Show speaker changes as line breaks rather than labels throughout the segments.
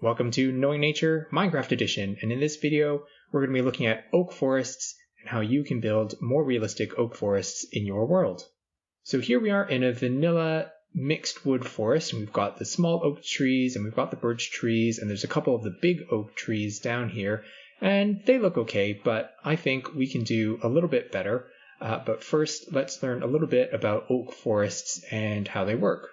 Welcome to Knowing Nature Minecraft Edition, and in this video we're going to be looking at oak forests and how you can build more realistic oak forests in your world. So here we are in a vanilla mixed wood forest, and we've got the small oak trees and we've got the birch trees, and there's a couple of the big oak trees down here, and they look okay, but I think we can do a little bit better. But first, let's learn a little bit about oak forests and how they work.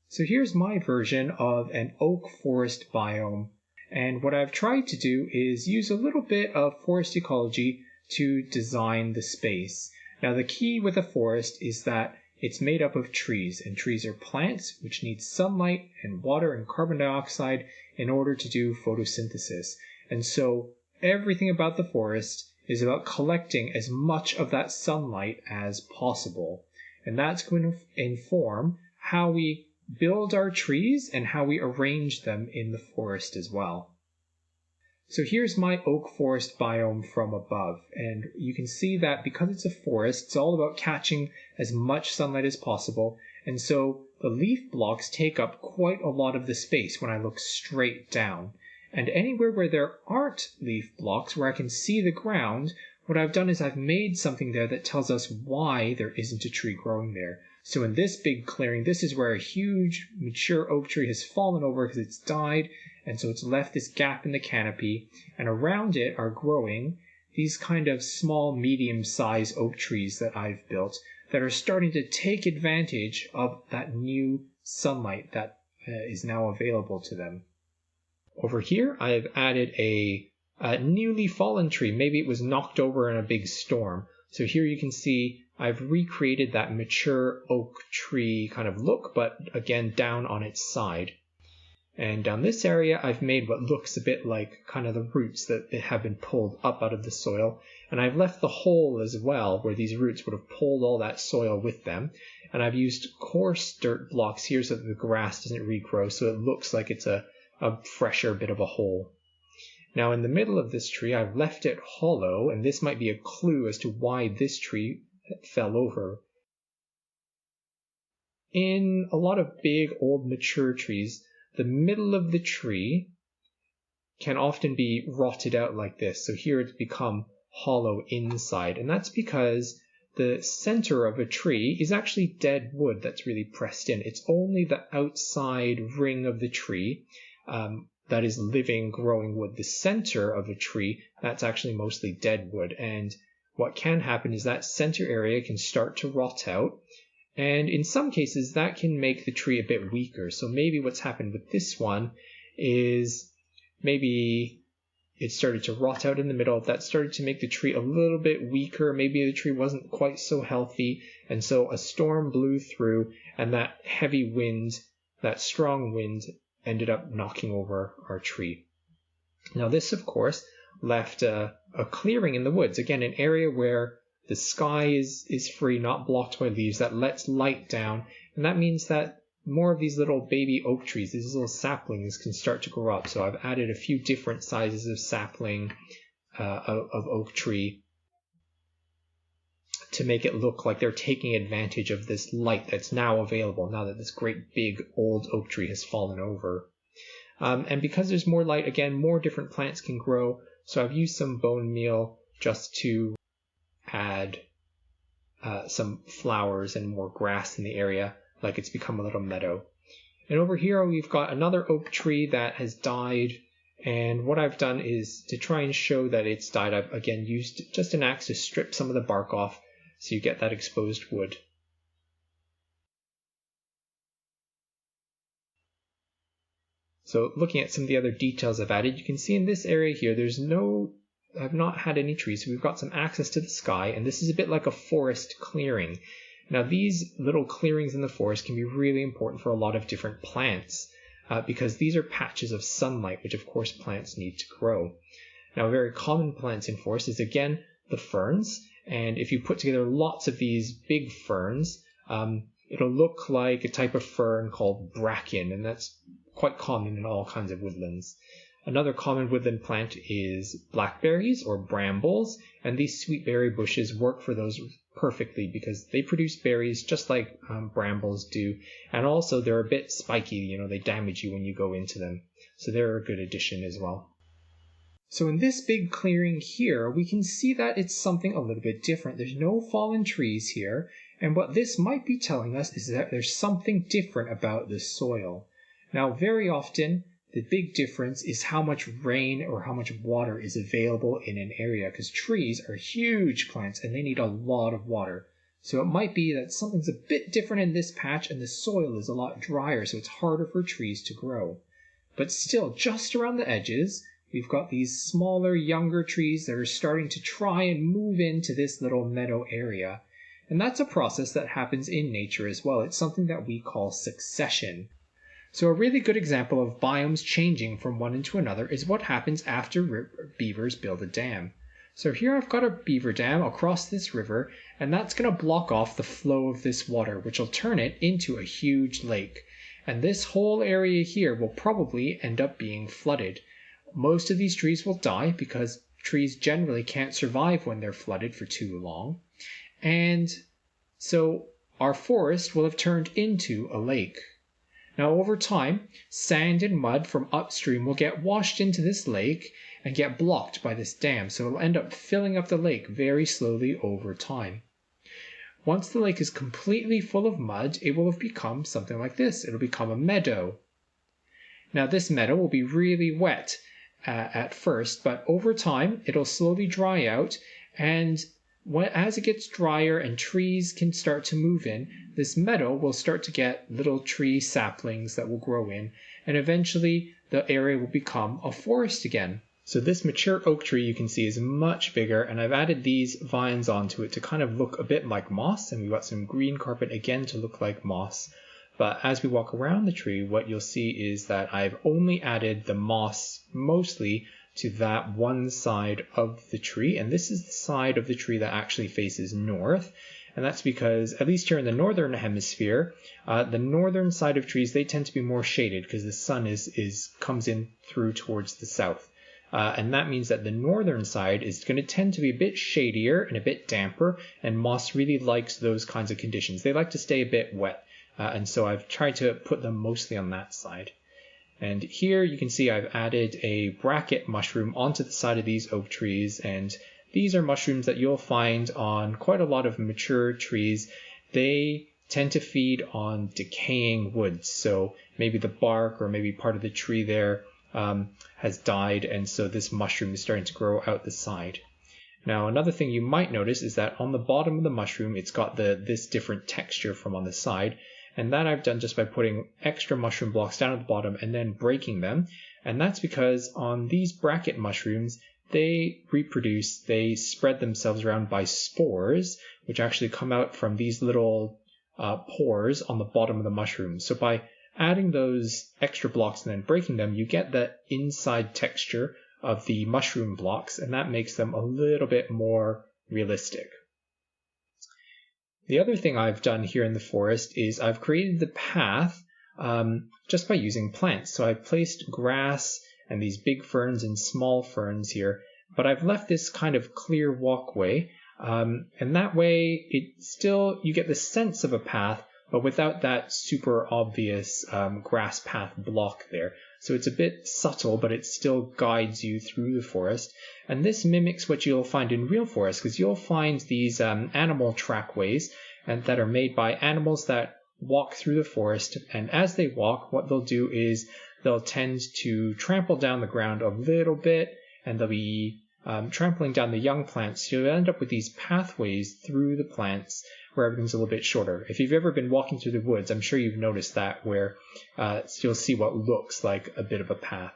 So here's my version of an oak forest biome, and what I've tried to do is use a little bit of forest ecology to design the space. Now the key with a forest is that it's made up of trees, and trees are plants which need sunlight and water and carbon dioxide in order to do photosynthesis. And so everything about the forest is about collecting as much of that sunlight as possible. And that's going to inform how we build our trees and how we arrange them in the forest as well. So here's my oak forest biome from above, and you can see that because it's a forest, it's all about catching as much sunlight as possible, and so the leaf blocks take up quite a lot of the space when I look straight down. And anywhere where there aren't leaf blocks, where I can see the ground, what I've done is I've made something there that tells us why there isn't a tree growing there. So in this big clearing, this is where a huge mature oak tree has fallen over because it's died, and so it's left this gap in the canopy, and around it are growing these kind of small, medium-sized oak trees that I've built that are starting to take advantage of that new sunlight that is now available to them. Over here, I have added a newly fallen tree. Maybe it was knocked over in a big storm. So here you can see I've recreated that mature oak tree kind of look, but again down on its side. And down this area I've made what looks a bit like kind of the roots that have been pulled up out of the soil. And I've left the hole as well where these roots would have pulled all that soil with them. And I've used coarse dirt blocks here so that the grass doesn't regrow, so it looks like it's a fresher bit of a hole. Now in the middle of this tree I've left it hollow, and this might be a clue as to why this tree fell over. In a lot of big old mature trees, the middle of the tree can often be rotted out like this. So here it's become hollow inside, and that's because the center of a tree is actually dead wood that's really pressed in. It's only the outside ring of the tree that is living, growing wood. The center of a tree, that's actually mostly dead wood. And what can happen is that center area can start to rot out. And in some cases, that can make the tree a bit weaker. So maybe what's happened with this one is maybe it started to rot out in the middle. That started to make the tree a little bit weaker. Maybe the tree wasn't quite so healthy. And so a storm blew through, and that heavy wind, that strong wind, ended up knocking over our tree. Now this, of course, left a clearing in the woods. Again, an area where the sky is free, not blocked by leaves, that lets light down. And that means that more of these little baby oak trees, these little saplings, can start to grow up. So I've added a few different sizes of sapling of oak tree to make it look like they're taking advantage of this light that's now available, now that this great big old oak tree has fallen over. And because there's more light, again, more different plants can grow. So I've used some bone meal just to add some flowers and more grass in the area, like it's become a little meadow. And over here we've got another oak tree that has died, and what I've done is to try and show that it's died, I've again used just an axe to strip some of the bark off so you get that exposed wood. So looking at some of the other details I've added, you can see in this area here I've not had any trees, so we've got some access to the sky, and this is a bit like a forest clearing. Now these little clearings in the forest can be really important for a lot of different plants because these are patches of sunlight, which of course plants need to grow. Now very common plants in forests is again the ferns, and if you put together lots of these big ferns, it'll look like a type of fern called bracken, and that's quite common in all kinds of woodlands. Another common woodland plant is blackberries or brambles, and these sweet berry bushes work for those perfectly because they produce berries just like brambles do, and also they're a bit spiky, they damage you when you go into them. So they're a good addition as well. So in this big clearing here, we can see that it's something a little bit different. There's no fallen trees here, and what this might be telling us is that there's something different about the soil. Now, very often, the big difference is how much rain or how much water is available in an area, because trees are huge plants and they need a lot of water. So it might be that something's a bit different in this patch and the soil is a lot drier, so it's harder for trees to grow. But still, just around the edges, we've got these smaller, younger trees that are starting to try and move into this little meadow area. And that's a process that happens in nature as well. It's something that we call succession. So a really good example of biomes changing from one into another is what happens after beavers build a dam. So here I've got a beaver dam across this river, and that's going to block off the flow of this water, which will turn it into a huge lake. And this whole area here will probably end up being flooded. Most of these trees will die because trees generally can't survive when they're flooded for too long. And so our forest will have turned into a lake. Now over time, sand and mud from upstream will get washed into this lake and get blocked by this dam, so it'll end up filling up the lake very slowly over time. Once the lake is completely full of mud, it will have become something like this. It'll become a meadow. Now this meadow will be really wet at first, but over time it'll slowly dry out, and as it gets drier and trees can start to move in, this meadow will start to get little tree saplings that will grow in, and eventually the area will become a forest again. So this mature oak tree you can see is much bigger, and I've added these vines onto it to kind of look a bit like moss, and we've got some green carpet again to look like moss. But as we walk around the tree, what you'll see is that I've only added the moss mostly to that one side of the tree, and this is the side of the tree that actually faces north, and that's because, at least here in the northern hemisphere, the northern side of trees, they tend to be more shaded because the sun comes in through towards the south, and that means that the northern side is going to tend to be a bit shadier and a bit damper, and moss really likes those kinds of conditions. They like to stay a bit wet, and so I've tried to put them mostly on that side. And here you can see I've added a bracket mushroom onto the side of these oak trees, and these are mushrooms that you'll find on quite a lot of mature trees. They tend to feed on decaying woods, so maybe the bark or maybe part of the tree there has died, and so this mushroom is starting to grow out the side. Now another thing you might notice is that on the bottom of the mushroom it's got this different texture from on the side. And that I've done just by putting extra mushroom blocks down at the bottom and then breaking them. And that's because on these bracket mushrooms, they reproduce, they spread themselves around by spores, which actually come out from these little pores on the bottom of the mushroom. So by adding those extra blocks and then breaking them, you get the inside texture of the mushroom blocks, and that makes them a little bit more realistic. The other thing I've done here in the forest is I've created the path just by using plants. So I've placed grass and these big ferns and small ferns here, but I've left this kind of clear walkway, and that way you get the sense of a path, but without that super obvious grass path block there. So it's a bit subtle, but it still guides you through the forest. And this mimics what you'll find in real forests, because you'll find these animal trackways that are made by animals that walk through the forest. And as they walk, what they'll do is they'll tend to trample down the ground a little bit, and they'll be trampling down the young plants. So you'll end up with these pathways through the plants where everything's a little bit shorter. If you've ever been walking through the woods, I'm sure you've noticed that, where you'll see what looks like a bit of a path.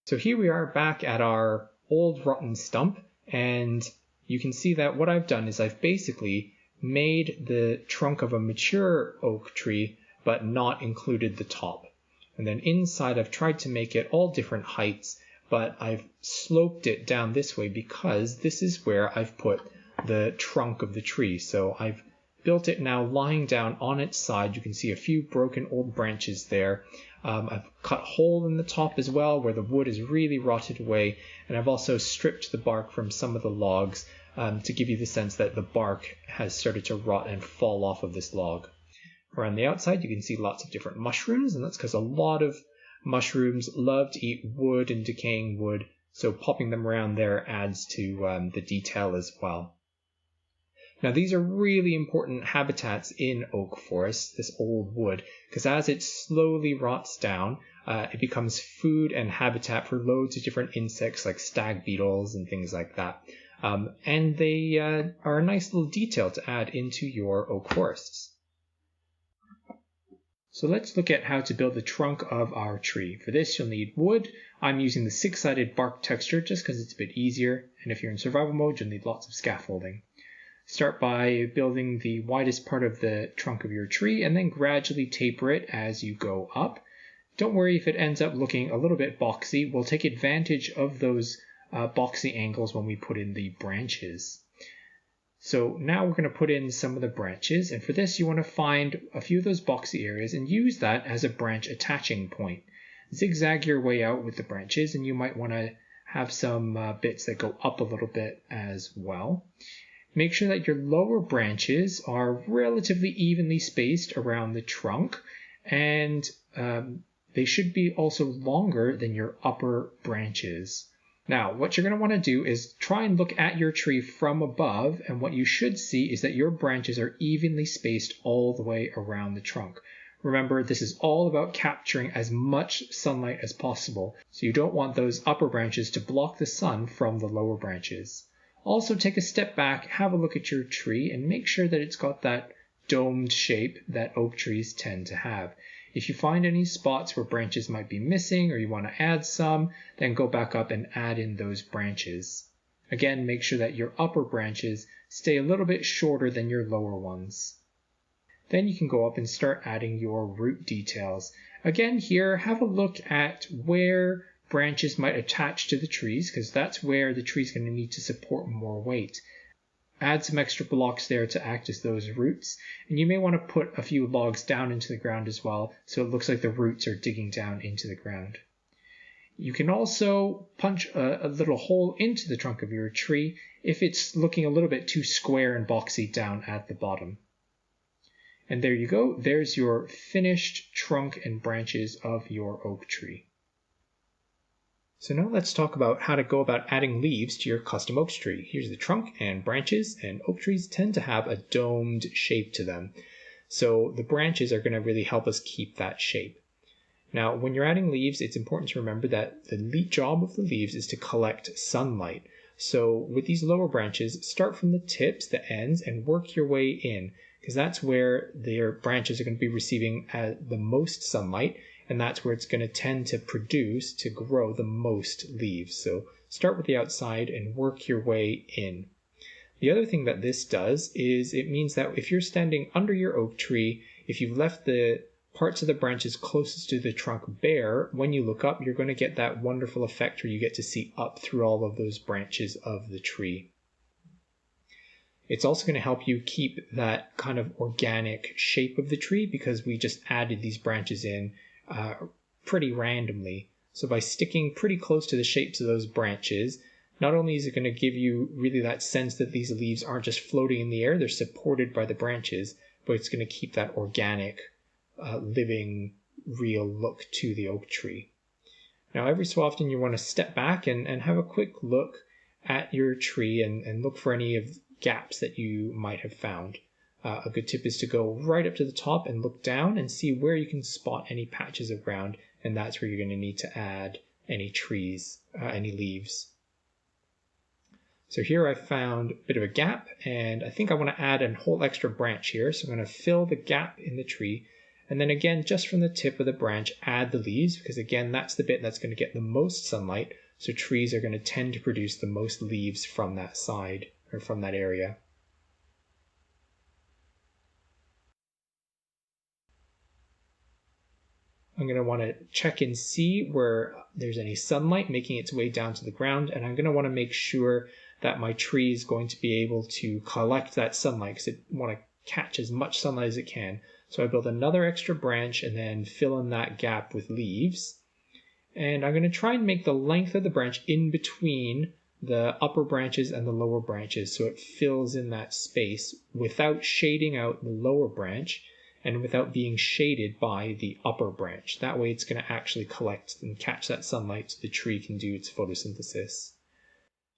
So here we are back at our old rotten stump, and you can see that what I've done is I've basically made the trunk of a mature oak tree, but not included the top. And then inside I've tried to make it all different heights, but I've sloped it down this way because this is where I've put the trunk of the tree. So I've built it now lying down on its side. You can see a few broken old branches there. I've cut a hole in the top as well where the wood is really rotted away, and I've also stripped the bark from some of the logs to give you the sense that the bark has started to rot and fall off of this log. Around the outside you can see lots of different mushrooms, and that's because a lot of mushrooms love to eat wood and decaying wood, so popping them around there adds to the detail as well. Now these are really important habitats in oak forests, this old wood, because as it slowly rots down, it becomes food and habitat for loads of different insects like stag beetles and things like that. And they are a nice little detail to add into your oak forests. So let's look at how to build the trunk of our tree. For this you'll need wood. I'm using the 6-sided bark texture just because it's a bit easier, and if you're in survival mode you'll need lots of scaffolding. Start by building the widest part of the trunk of your tree and then gradually taper it as you go up. Don't worry if it ends up looking a little bit boxy. We'll take advantage of those boxy angles when we put in the branches. So now we're going to put in some of the branches, and for this you want to find a few of those boxy areas and use that as a branch attaching point. Zigzag your way out with the branches, and you might want to have some bits that go up a little bit as well. Make sure that your lower branches are relatively evenly spaced around the trunk, and they should be also longer than your upper branches. Now, what you're going to want to do is try and look at your tree from above, and what you should see is that your branches are evenly spaced all the way around the trunk. Remember, this is all about capturing as much sunlight as possible, so you don't want those upper branches to block the sun from the lower branches. Also, take a step back, have a look at your tree, and make sure that it's got that domed shape that oak trees tend to have. If you find any spots where branches might be missing or you want to add some, then go back up and add in those branches. Again, make sure that your upper branches stay a little bit shorter than your lower ones. Then you can go up and start adding your root details. Again, here, have a look at where branches might attach to the trees, because that's where the tree's going to need to support more weight. Add some extra blocks there to act as those roots, and you may want to put a few logs down into the ground as well, so it looks like the roots are digging down into the ground. You can also punch a little hole into the trunk of your tree if it's looking a little bit too square and boxy down at the bottom. And there you go, there's your finished trunk and branches of your oak tree. So now let's talk about how to go about adding leaves to your custom oak tree. Here's the trunk and branches, and oak trees tend to have a domed shape to them. So the branches are going to really help us keep that shape. Now, when you're adding leaves, it's important to remember that the job of the leaves is to collect sunlight. So with these lower branches, start from the tips, the ends, and work your way in, because that's where their branches are going to be receiving the most sunlight, and that's where it's going to tend to grow the most leaves. So start with the outside and work your way in. The other thing that this does is it means that if you're standing under your oak tree, if you've left the parts of the branches closest to the trunk bare, when you look up, you're going to get that wonderful effect where you get to see up through all of those branches of the tree. It's also going to help you keep that kind of organic shape of the tree because we just added these branches in pretty randomly. So by sticking pretty close to the shapes of those branches, not only is it going to give you really that sense that these leaves aren't just floating in the air, they're supported by the branches, but it's going to keep that organic, living, real look to the oak tree. Now, every so often you want to step back and have a quick look at your tree and look for any of gaps that you might have found. A good tip is to go right up to the top and look down and see where you can spot any patches of ground, and that's where you're going to need to add any trees, any leaves. So here I found a bit of a gap, and I think I want to add a whole extra branch here, so I'm going to fill the gap in the tree, and then again, just from the tip of the branch, add the leaves, because again, that's the bit that's going to get the most sunlight, so trees are going to tend to produce the most leaves from that side, or from that area. I'm going to want to check and see where there's any sunlight making its way down to the ground, and I'm going to want to make sure that my tree is going to be able to collect that sunlight, because I want to catch as much sunlight as it can. So I build another extra branch and then fill in that gap with leaves. And I'm going to try and make the length of the branch in between the upper branches and the lower branches so it fills in that space without shading out the lower branch and without being shaded by the upper branch. That way it's going to actually collect and catch that sunlight so the tree can do its photosynthesis.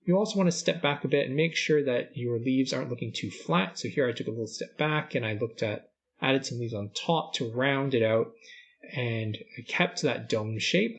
You also want to step back a bit and make sure that your leaves aren't looking too flat. So here I took a little step back and I added some leaves on top to round it out, and I kept that dome shape.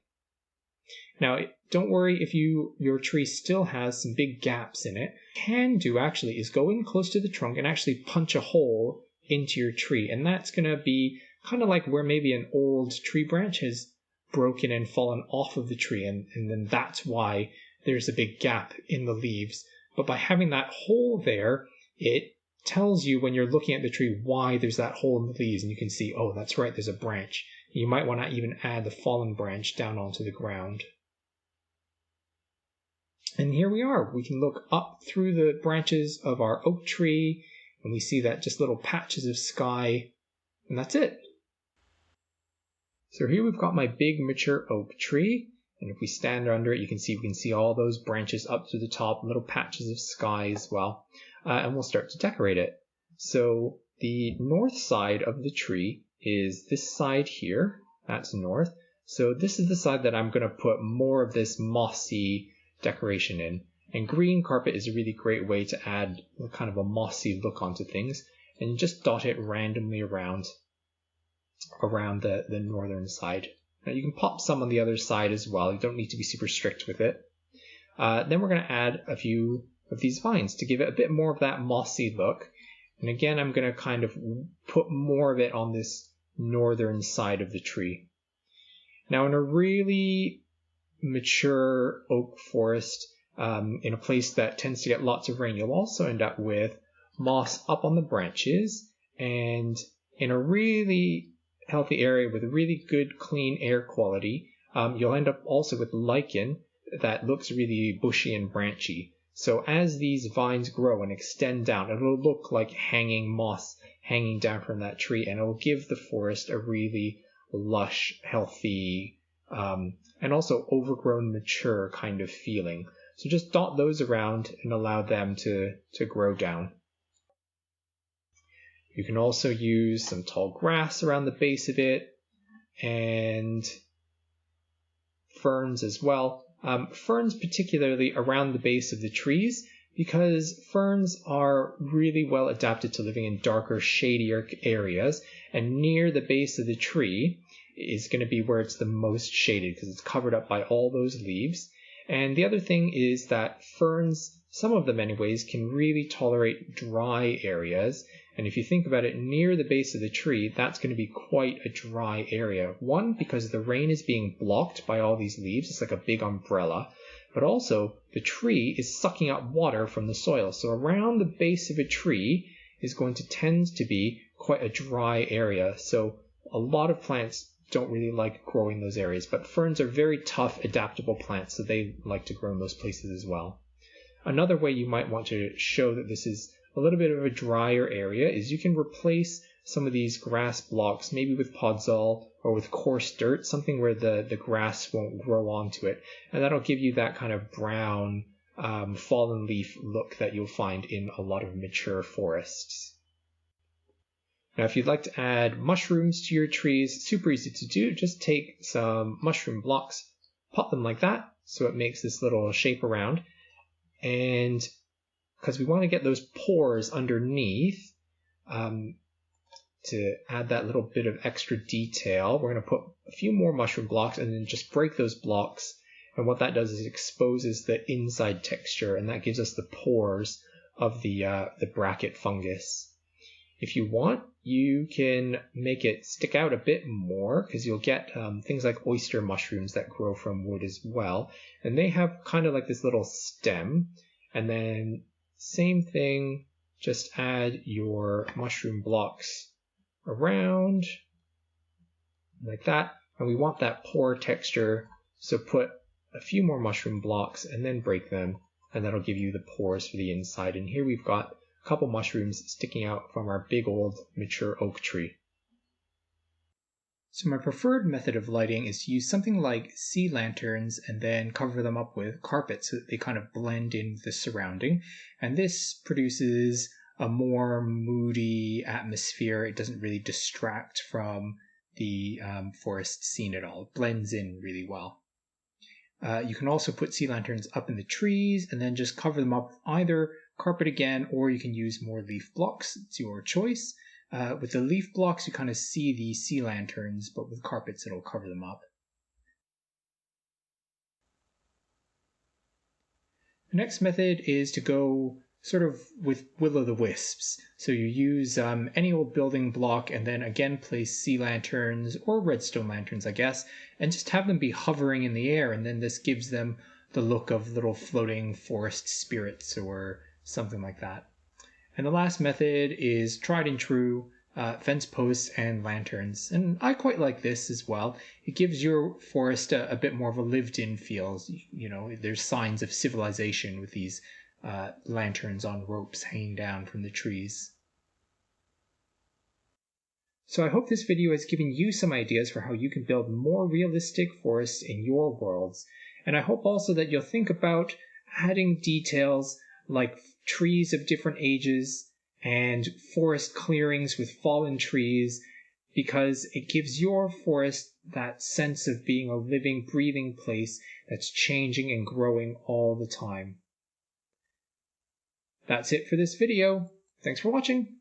Now, don't worry if your tree still has some big gaps in it. What you can do actually is go in close to the trunk and actually punch a hole into your tree. And that's going to be kind of like where maybe an old tree branch has broken and fallen off of the tree. And then that's why there's a big gap in the leaves. But by having that hole there, it tells you when you're looking at the tree why there's that hole in the leaves. And you can see, oh, that's right, there's a branch. You might want to even add the fallen branch down onto the ground. And here we are. We can look up through the branches of our oak tree, and we see that just little patches of sky, and that's it. So here we've got my big mature oak tree, and if we stand under it, we can see all those branches up to the top, little patches of sky as well, and we'll start to decorate it. So the north side of the tree is this side here. That's north. So this is the side that I'm going to put more of this mossy decoration in, and green carpet is a really great way to add kind of a mossy look onto things, and you just dot it randomly around the northern side. Now you can pop some on the other side as well. You don't need to be super strict with it. Then we're going to add a few of these vines to give it a bit more of that mossy look, and again I'm going to kind of put more of it on this northern side of the tree. Now in a really mature oak forest, in a place that tends to get lots of rain, you'll also end up with moss up on the branches, and in a really healthy area with a really good clean air quality, you'll end up also with lichen that looks really bushy and branchy. So as these vines grow and extend down, it'll look like hanging moss hanging down from that tree, and it'll give the forest a really lush, healthy, and also overgrown, mature kind of feeling. So just dot those around and allow them to grow down. You can also use some tall grass around the base of it, and ferns as well. Ferns particularly around the base of the trees, because ferns are really well adapted to living in darker, shadier areas, and near the base of the tree is going to be where it's the most shaded because it's covered up by all those leaves. And the other thing is that ferns, some of them anyways, can really tolerate dry areas. And if you think about it, near the base of the tree, that's going to be quite a dry area. One, because the rain is being blocked by all these leaves. It's like a big umbrella. But also, the tree is sucking up water from the soil. So around the base of a tree is going to tend to be quite a dry area. So a lot of plants don't really like growing those areas, but ferns are very tough, adaptable plants, so they like to grow in those places as well. Another way you might want to show that this is a little bit of a drier area is you can replace some of these grass blocks, maybe with podzol or with coarse dirt, something where the grass won't grow onto it, and that'll give you that kind of brown, fallen leaf look that you'll find in a lot of mature forests. Now, if you'd like to add mushrooms to your trees, super easy to do. Just take some mushroom blocks, pop them like that, so it makes this little shape around. And because we want to get those pores underneath, to add that little bit of extra detail, we're going to put a few more mushroom blocks and then just break those blocks. And what that does is it exposes the inside texture, and that gives us the pores of the bracket fungus. If you want, you can make it stick out a bit more, because you'll get things like oyster mushrooms that grow from wood as well. And they have kind of like this little stem. And then same thing, just add your mushroom blocks around like that. And we want that pore texture, so put a few more mushroom blocks and then break them, and that'll give you the pores for the inside. And here we've got a couple mushrooms sticking out from our big old mature oak tree. So my preferred method of lighting is to use something like sea lanterns and then cover them up with carpet so that they kind of blend in with the surrounding. And this produces a more moody atmosphere. It doesn't really distract from the forest scene at all. It blends in really well. You can also put sea lanterns up in the trees and then just cover them up with either carpet again, or you can use more leaf blocks. It's your choice. With the leaf blocks, you kind of see the sea lanterns, but with carpets, it'll cover them up. The next method is to go sort of with will-o'-the-wisps. So you use any old building block and then again place sea lanterns or redstone lanterns, I guess, and just have them be hovering in the air. And then this gives them the look of little floating forest spirits or something like that. And the last method is tried and true, fence posts and lanterns. And I quite like this as well. It gives your forest a bit more of a lived-in feel. You know, there's signs of civilization with these lanterns on ropes hanging down from the trees. So I hope this video has given you some ideas for how you can build more realistic forests in your worlds. And I hope also that you'll think about adding details like trees of different ages and forest clearings with fallen trees, because it gives your forest that sense of being a living, breathing place that's changing and growing all the time. That's it for this video. Thanks for watching.